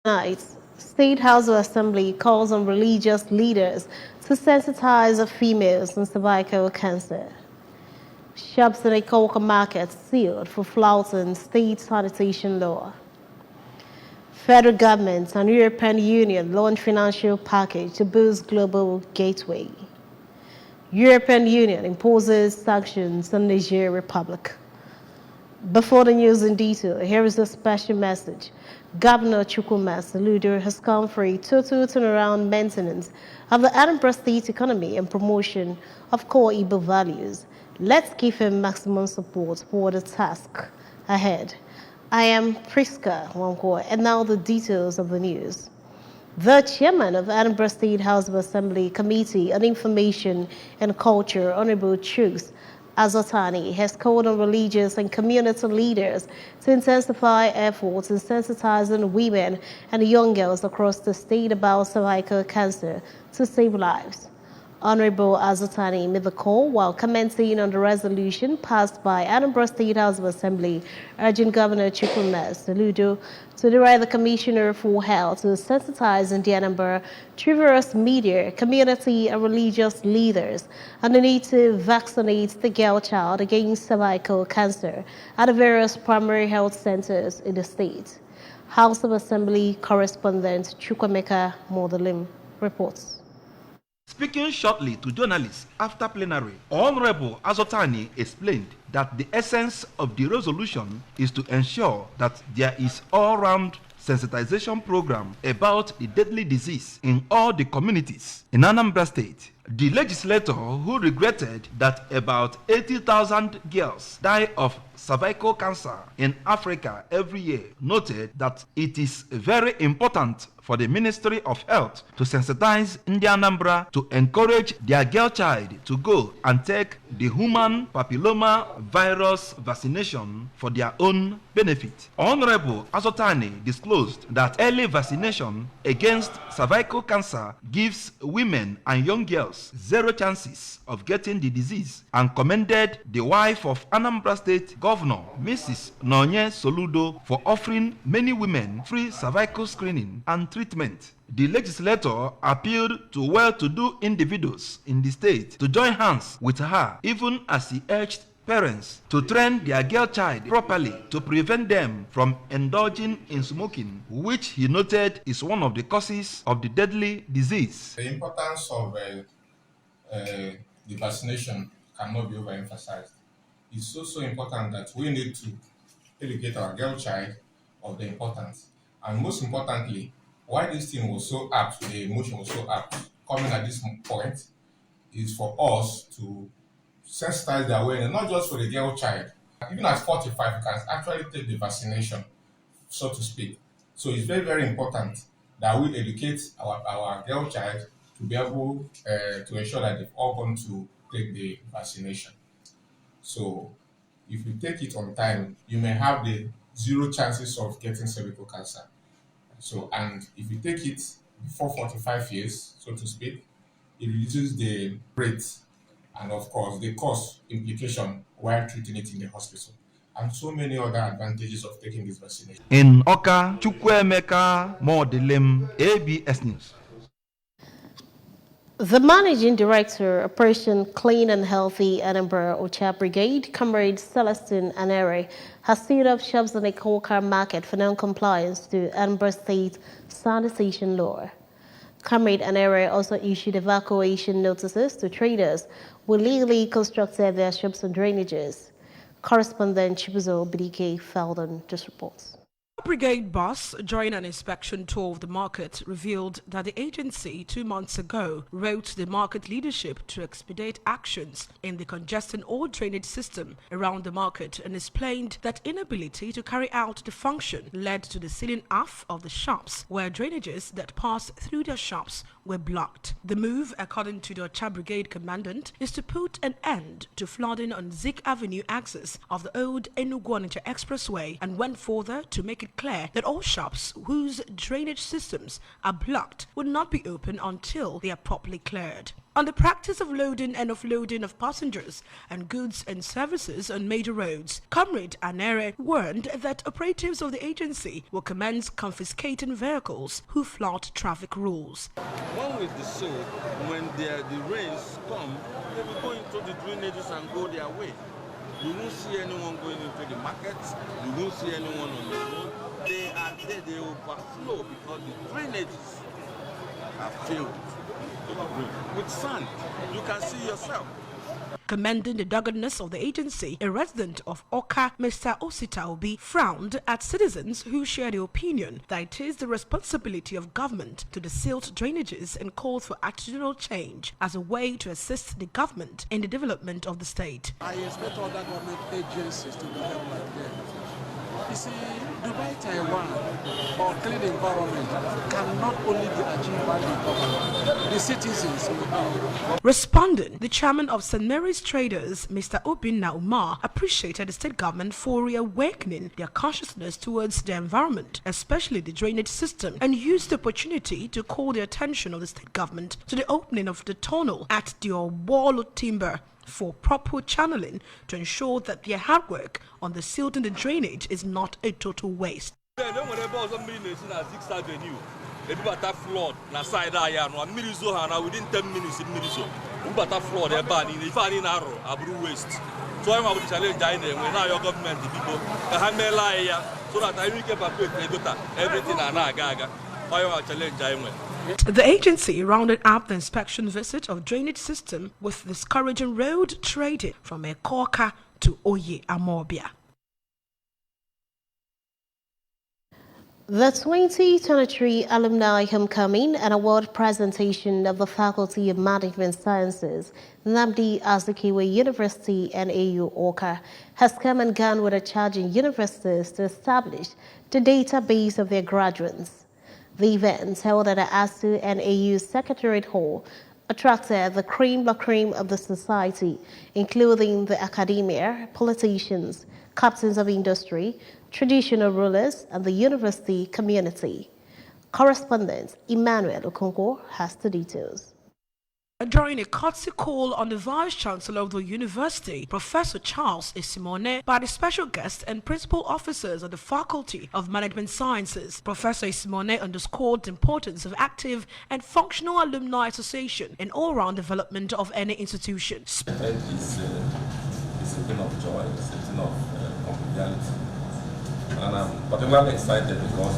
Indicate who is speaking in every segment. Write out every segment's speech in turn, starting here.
Speaker 1: Tonight, State House of Assembly calls on religious leaders to sensitize females on cervical cancer. Shops in Ikoka market sealed for flouting state sanitation law. Federal government and European Union launch financial package to boost global gateway. European Union imposes sanctions on Niger Republic. Before the news in detail, here is a special message. Governor Chukwuma Soludo has come for a total turnaround maintenance of the Edinburgh state economy and promotion of core Igbo values. Let's give him maximum support for the task ahead. I am Priska Wanko, and now the details of the news. The chairman of Edinburgh State House of Assembly Committee on Information and Culture, Honorable Chuks Azotani, has called on religious and community leaders to intensify efforts in sensitizing women and young girls across the state about cervical cancer to save lives. Honorable Azotani made the call while commenting on the resolution passed by Edinburgh State House of Assembly, urging Governor Chukwuma Soludo to direct the Commissioner for Health to sensitize in the Edinburgh diverse media, community and religious leaders on the need to vaccinate the girl child against cervical cancer at the various primary health centers in the state. House of Assembly correspondent Chukwemeka Modelim reports.
Speaker 2: Speaking shortly to journalists after plenary, Honorable Azotani explained that the essence of the resolution is to ensure that there is all-round sensitization program about the deadly disease in all the communities in Anambra State. The legislator, who regretted that about 80,000 girls die of cervical cancer in Africa every year, noted that it is very important for the Ministry of Health to sensitize Anambra to encourage their girl child to go and take the human papilloma virus vaccination for their own benefit. Honorable Azotani disclosed that early vaccination against cervical cancer gives women and young girls zero chances of getting the disease, and commended the wife of Anambra State Governor, Mrs. Nonye Soludo, for offering many women free cervical screening and treatment. The legislator appealed to well-to-do individuals in the state to join hands with her, even as he urged parents to train their girl child properly to prevent them from indulging in smoking, which he noted is one of the causes of the deadly disease.
Speaker 3: The importance of the vaccination cannot be overemphasized. It's so important that we need to educate our girl child of the importance. And most importantly, why this thing was so apt, the emotion was so apt, coming at this point, is for us to sensitize the awareness, not just for the girl child. Even at 45, you can actually take the vaccination, so to speak. So it's very, very important that we educate our girl child to be able to ensure that they've all gone to take the vaccination. So if you take it on time, you may have the zero chances of getting cervical cancer. So, and if you take it before 45 years, so to speak, it reduces the rate and, of course, the cost implication while treating it in the hospital, and so many other advantages of taking this vaccination.
Speaker 2: In Oka, Chukwemeka Modelim, ABS News.
Speaker 1: The Managing Director, Operation Clean and Healthy Edinburgh OCHA Brigade, Comrade Celestine Anere, has sealed up shops in the Ikoka market for non-compliance to Edinburgh State sanitation law. Comrade Anere also issued evacuation notices to traders who illegally constructed their shops and drainages. Correspondent Chibuzo Bidike Feldon just reports.
Speaker 4: Brigade boss, during an inspection tour of the market, revealed that the agency 2 months ago wrote the market leadership to expedite actions in the congested old drainage system around the market, and explained that inability to carry out the function led to the sealing off of the shops where drainages that passed through their shops were blocked. The move, according to the OCHA Brigade commandant, is to put an end to flooding on Zik Avenue axis of the old Enugu-Onitsha Expressway, and went further to make it clear that all shops whose drainage systems are blocked will not be open until they are properly cleared. on the practice of loading and offloading of passengers and goods and services on major roads. Comrade Anere warned that operatives of the agency will commence confiscating vehicles who flout traffic rules.
Speaker 5: One with the soul, when the rains come, they will go into the drainages and go their way. You won't see anyone going into the markets, you won't see anyone on the road. They are there, they overflow because the drainages are filled with sand. You can see yourself.
Speaker 4: Commending the doggedness of the agency, a resident of Oka, Mr. Osita Obi, frowned at citizens who share the opinion that it is the responsibility of government to silt drainages and called for attitudinal change as a way to assist the government in the development of the state.
Speaker 6: I expect other government agencies to behave like that. You see, Dubai, Taiwan, or clean environment cannot only be achieved by the government. The citizens will help.
Speaker 4: Responding, the chairman of St. Mary's Traders, Mr. Obin Naumar, appreciated the state government for reawakening their consciousness towards the environment, especially the drainage system, and used the opportunity to call the attention of the state government to the opening of the tunnel at the Wall Timber for proper channeling to ensure that their hard work on the silt and the drainage is not a total waste.
Speaker 5: Flood na side aya no mmiri zo ha na within 10 minutes mmiri zo mbata flood e ba ni ife ani na aro aburu waste so I want to challenge I na your government the people ka ha mela ya so that I will keep everything na aga I want to challenge I.
Speaker 4: The agency rounded up the inspection visit of drainage system with discouraging road trading from Ekoka to Oye Amobia.
Speaker 1: The 2023 Alumni Homecoming and Award presentation of the Faculty of Management Sciences, Nnamdi Azikiwe University and AU Awka, has come and gone with a charge in universities to establish the database of their graduates. The event, held at the ASU and AU Secretariat Hall, attracted the cream la cream of the society, including the academia, politicians, captains of industry, traditional rulers, and the university community. Correspondent Emmanuel Okonkwo has the details.
Speaker 4: During a courtesy call on the Vice-Chancellor of the University, Professor Charles Isimone, by the special guests and principal officers of the Faculty of Management Sciences, Professor Isimone underscored the importance of active and functional alumni association in all-round development of any institution.
Speaker 7: It's a thing of joy, it's a thing of conviviality. And I'm particularly excited because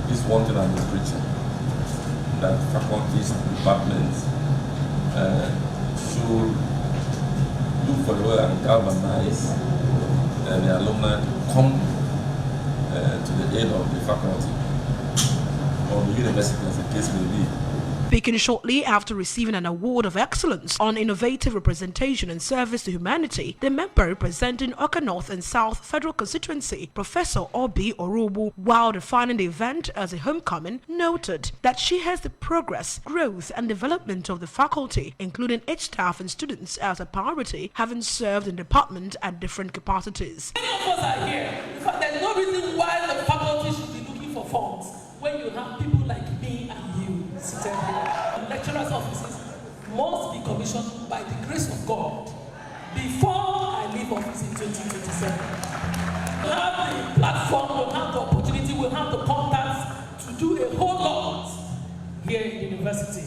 Speaker 7: this one thing I'm preaching, that faculties, departments should look for the way and galvanize the alumni to come to the aid of the faculty or the university, as the case may be.
Speaker 4: Speaking shortly after receiving an award of excellence on innovative representation and service to humanity, the member representing Oka North and South Federal Constituency, Professor Obi Orubu, while defining the event as a homecoming, noted that she has the progress, growth and development of the faculty, including its staff and students, as a priority, having served in the department at different capacities.
Speaker 8: Many of us are here. In fact, there's no reason why the faculty should be looking for funds when you have people like me and you sitting here. Lecturers' offices must be commissioned by the grace of God before I leave office in 2027. We'll have the platform, we'll have the opportunity, we'll have the contacts to do a whole lot here in the university.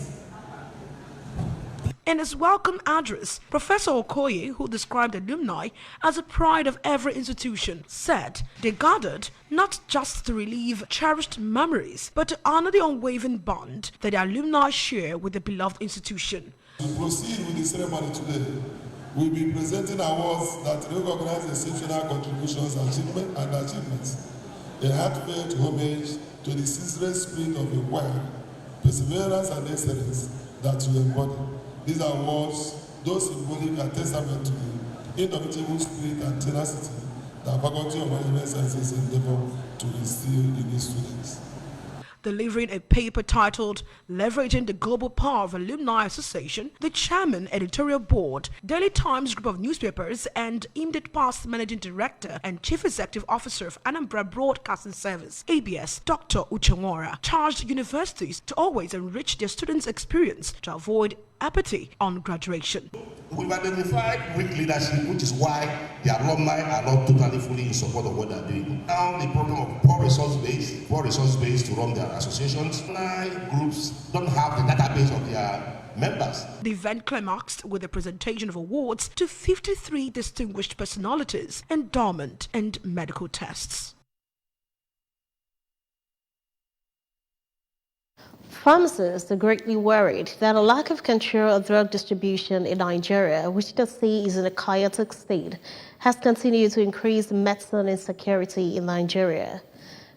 Speaker 4: In his welcome address, Professor Okoye, who described alumni as a pride of every institution, said they gathered not just to relive cherished memories, but to honor the unwavering bond that the alumni share with the beloved institution.
Speaker 9: To proceed with the ceremony today, we'll be presenting awards that recognize exceptional contributions and achievements, a heartfelt homage to the sincere spirit of the work, perseverance and excellence that you embody. These awards, those symbolic are testament to the indomitable spirit and tenacity that Faculty of Management Sciences endeavor to instill in its students.
Speaker 4: Delivering a paper titled Leveraging the Global Power of Alumni Association, the chairman, editorial board, Daily Times Group of Newspapers, and IMDIT Past Managing Director and Chief Executive Officer of Anambra Broadcasting Service, ABS, Dr. Uchenwora, charged universities to always enrich their students' experience to avoid apathy on graduation.
Speaker 10: We've identified weak leadership, which is why the alumni are not totally fully in support of what they're doing. Now the problem of poor resource base to run their associations. Alumni groups don't have the database of their members.
Speaker 4: The event climaxed with a presentation of awards to 53 distinguished personalities, endowment, and medical tests.
Speaker 1: Pharmacists are greatly worried that a lack of control of drug distribution in Nigeria, which they say is in a chaotic state, has continued to increase medicine insecurity in Nigeria.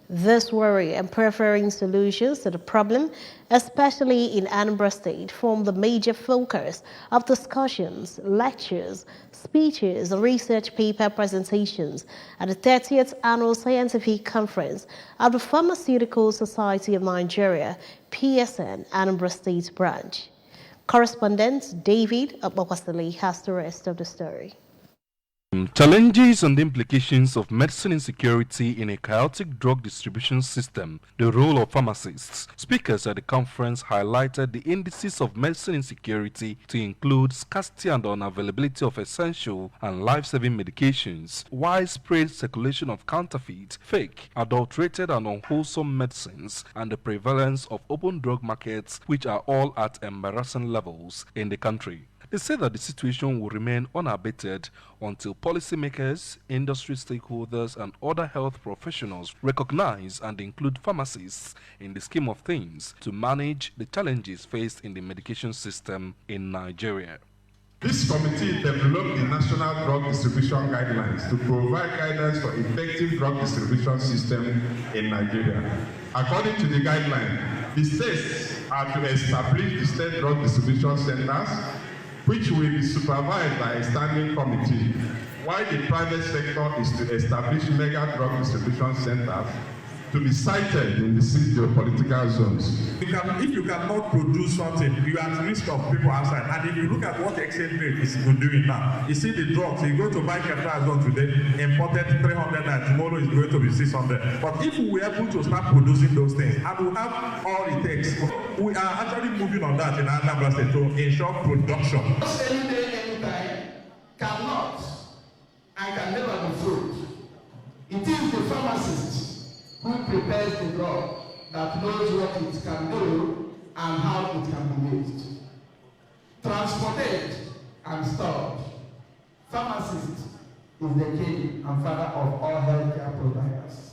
Speaker 1: This worry and preferring solutions to the problem, especially in Anambra State, form the major focus of discussions, lectures, speeches, and research paper presentations at the 30th Annual Scientific Conference of the Pharmaceutical Society of Nigeria, PSN, Anambra State Branch. Correspondent David Abawasali has the rest of the story.
Speaker 2: Challenges and the implications of medicine insecurity in a chaotic drug distribution system, the role of pharmacists. Speakers at the conference highlighted the indices of medicine insecurity to include scarcity and unavailability of essential and life-saving medications, widespread circulation of counterfeit, fake, adulterated and unwholesome medicines, and the prevalence of open drug markets, which are all at embarrassing levels in the country. They say that the situation will remain unabated until policymakers, industry stakeholders, and other health professionals recognize and include pharmacists in the scheme of things to manage the challenges faced in the medication system in Nigeria.
Speaker 11: This committee developed the National Drug Distribution Guidelines to provide guidance for effective drug distribution system in Nigeria. According to the guideline, the states are to establish the state drug distribution centers, which will be supervised by a standing committee, while the private sector is to establish mega drug distribution centers to be sited in the six geopolitical zones.
Speaker 12: If you cannot produce something, you are at risk of people outside. And if you look at what the exchange rate is doing now, you see the drugs, you go to buy Kefrazone today, imported 300 and tomorrow is going to be 600. But if we were able to start producing those things, and we have all it takes, we are actually moving on that in Anambra State to ensure production.
Speaker 10: Any day, anytime, cannot and can never be fruit. It is the pharmacist who prepares the drug that knows what it can do and how it can be used. Transported and stored. Pharmacist is the king and father of all healthcare providers.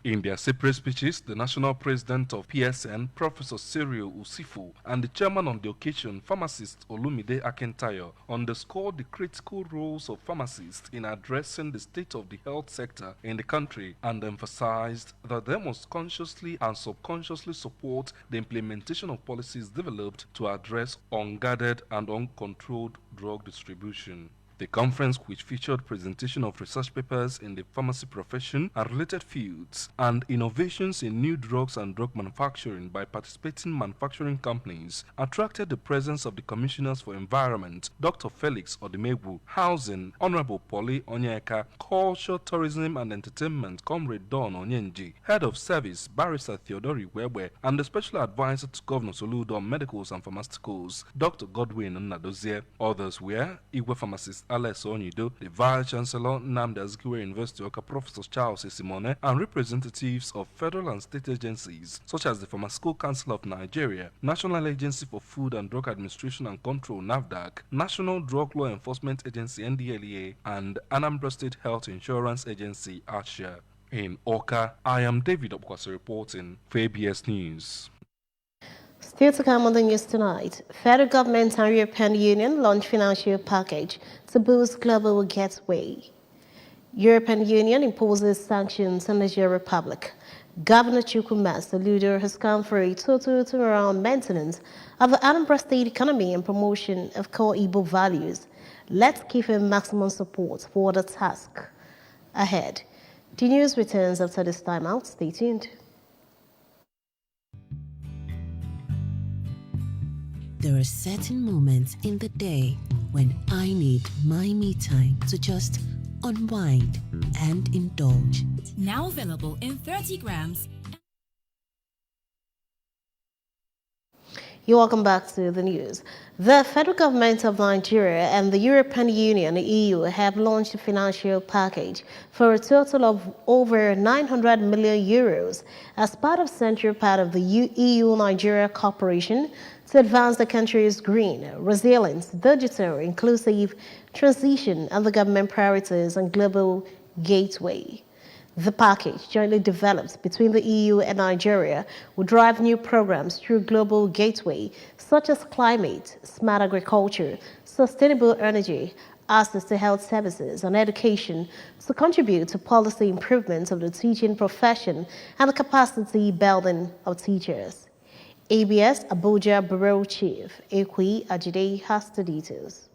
Speaker 2: In their separate speeches, the national president of PSN, Professor Cyril Usifu, and the chairman on the occasion, pharmacist Olumide Akintayo, underscored the critical roles of pharmacists in addressing the state of the health sector in the country and emphasized that they must consciously and subconsciously support the implementation of policies developed to address unguarded and uncontrolled drug distribution. The conference, which featured presentation of research papers in the pharmacy profession and related fields, and innovations in new drugs and drug manufacturing by participating manufacturing companies, attracted the presence of the Commissioners for Environment, Dr. Felix Odimegwu, Housing, Honorable Polly Onyeka, Culture, Tourism and Entertainment, Comrade Don Onyenji, Head of Service, Barrister Theodori Webe, and the Special Advisor to Governor Soludo on Medicals and Pharmaceuticals, Dr. Godwin Nnadozie. Others were Igwe Pharmacist Alex Onido, the Vice Chancellor Nnamdi Azikiwe University Oka Professor Charles Esimone, and representatives of federal and state agencies such as the Pharmaceutical Council of Nigeria, National Agency for Food and Drug Administration and Control NAFDAC, National Drug Law Enforcement Agency NDLEA, and Anambra State Health Insurance Agency ASHA. In Oka, I am David Okwasi reporting for ABS News.
Speaker 1: Still to come on the news tonight, federal government and European Union launch financial package to boost global gateway. European Union imposes sanctions on Niger Republic. Governor Chukwuma Soludo has come for a total turnaround maintenance of the Anambra State economy and promotion of core Igbo values. Let's give him maximum support for the task ahead. The news returns after this time out. Stay tuned.
Speaker 13: There are certain moments in the day when I need my me time to just unwind and indulge.
Speaker 14: Now available in 30 grams.
Speaker 1: You're welcome back to the news. The federal government of Nigeria and the European Union, EU, have launched a financial package for a total of over 900 million euros as part of central part of the EU-Nigeria cooperation to advance the country's green, resilient, digital, inclusive transition and the government priorities and global gateway. The package, jointly developed between the EU and Nigeria, will drive new programs through Global Gateway, such as climate, smart agriculture, sustainable energy, access to health services, and education to contribute to policy improvements of the teaching profession and the capacity building of teachers. ABS Abuja Bureau Chief Ekwe Ajide has the details.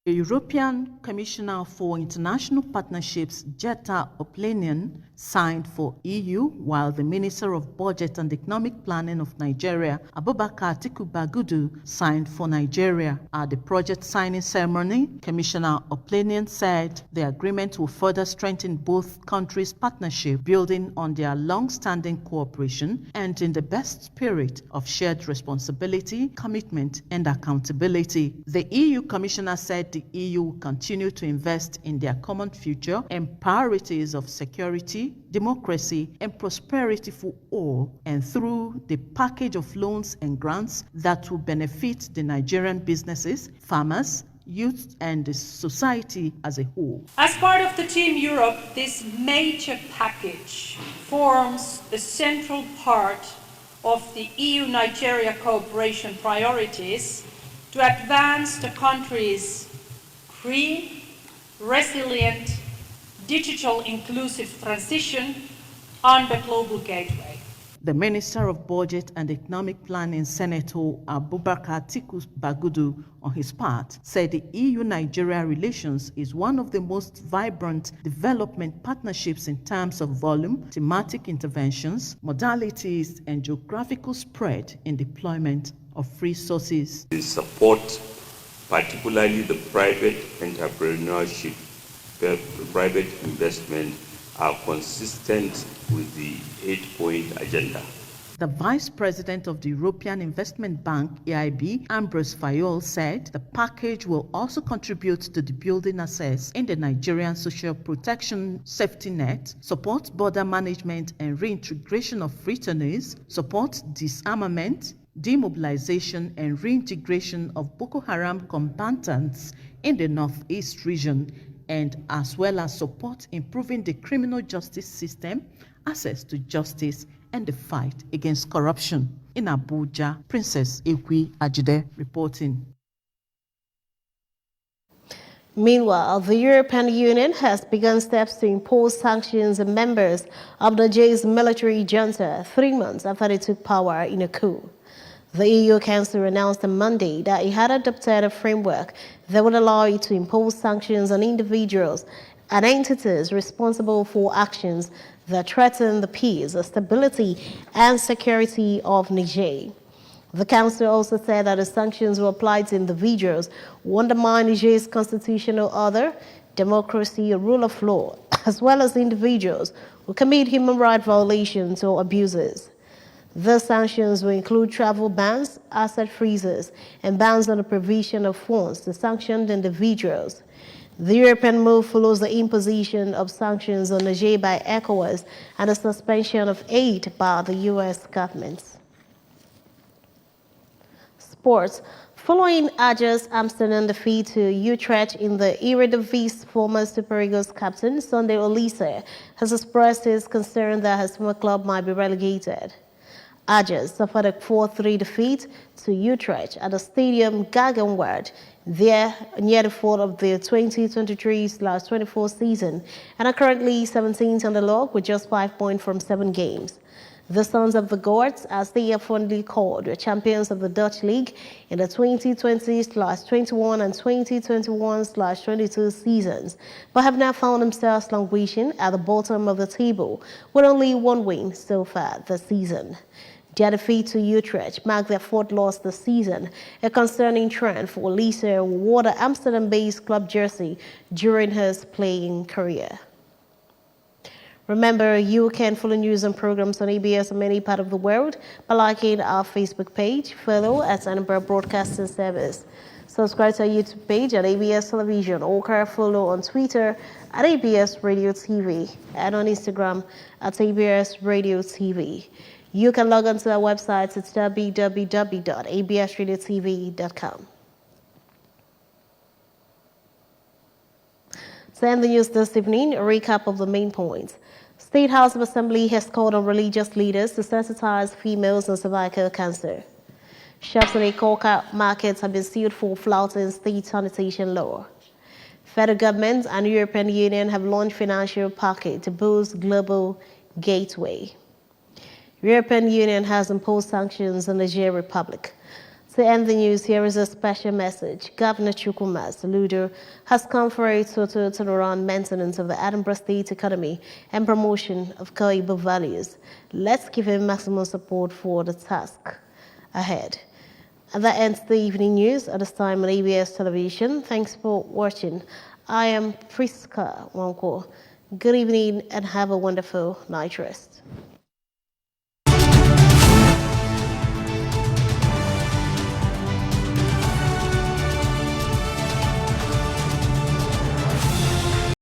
Speaker 15: The European Commissioner for International Partnerships, Jetta Oplenian, signed for EU, while the Minister of Budget and Economic Planning of Nigeria, Abubakar Atiku Bagudu, signed for Nigeria. At the project signing ceremony, Commissioner Oplenian said the agreement will further strengthen both countries' partnership, building on their long-standing cooperation and in the best spirit of shared responsibility, commitment, and accountability. The EU Commissioner said the EU will continue to invest in their common future and priorities of security, democracy, and prosperity for all, and through the package of loans and grants that will benefit the Nigerian businesses, farmers, youth, and the society as a whole.
Speaker 16: As part of the Team Europe, this major package forms a central part of the EU-Nigeria cooperation priorities to advance the country's green, resilient, digital inclusive transition on the global gateway.
Speaker 15: The Minister of Budget and Economic Planning, Senator Abubakar Atiku Bagudu, on his part, said the EU-Nigeria relations is one of the most vibrant development partnerships in terms of volume, thematic interventions, modalities, and geographical spread in deployment of resources.
Speaker 17: We support particularly the private entrepreneurship, private investment are consistent with the 8-point agenda.
Speaker 15: The Vice President of the European Investment Bank, EIB, Ambrose Fayol, said the package will also contribute to the building access in the Nigerian social protection safety net, support border management and reintegration of returnees, support disarmament, demobilization and reintegration of Boko Haram combatants in the Northeast region, and as well as support improving the criminal justice system, access to justice, and the fight against corruption. In Abuja, Princess Ekwe Ajide reporting.
Speaker 1: Meanwhile, the European Union has begun steps to impose sanctions on members of the Niger's military junta 3 months after they took power in a coup. The EU Council announced on Monday that it had adopted a framework that would allow it to impose sanctions on individuals and entities responsible for actions that threaten the peace, stability, and security of Niger. The Council also said that the sanctions will apply to individuals who undermine Niger's constitutional order, democracy, or rule of law, as well as individuals who commit human rights violations or abuses. The sanctions will include travel bans, asset freezes, and bans on the provision of funds to sanctioned individuals. The European move follows the imposition of sanctions on Niger by ECOWAS and the suspension of aid by the U.S. government. Sports. Following Ajax Amsterdam defeat to Utrecht in the Eredivisie, former Super Eagles captain Sunday Oliseh has expressed his concern that his former club might be relegated. Ajax suffered a 4-3 defeat to Utrecht at the Stadium Gaggenwaard there near the fall of the 2023/24 season and are currently 17th on the log with just 5 points from 7 games. The Sons of the Gods, as they are fondly called, were champions of the Dutch League in the 2020/21 and 2021/22 seasons, but have now found themselves languishing at the bottom of the table with only 1 win so far this season. Their defeat to Utrecht marked their 4th loss this season, a concerning trend for Lisa, who wore the Amsterdam-based club jersey during his playing career. Remember, you can follow news and programs on ABS in any part of the world by liking our Facebook page, follow at Edinburgh Broadcasting Service. Subscribe to our YouTube page at ABS Television or follow on Twitter at ABS Radio TV and on Instagram at ABS Radio TV. You can log on to our website at www.absradiotv.com. To end the news this evening, a recap of the main points. State House of Assembly has called on religious leaders to sensitize females on cervical cancer. Shops in Ikoka markets have been sealed for flouting state sanitation law. Federal government and European Union have launched financial package to boost global gateway. European Union has imposed sanctions on the Niger Republic. To end the news, here is a special message. Governor Chukwuma Soludo has come for a total turnaround maintenance of the Edinburgh state economy and promotion of Koibo values. Let's give him maximum support for the task ahead. And that ends the evening news at this time on ABS Television. Thanks for watching. I am Priska Wanko. Good evening and have a wonderful night rest.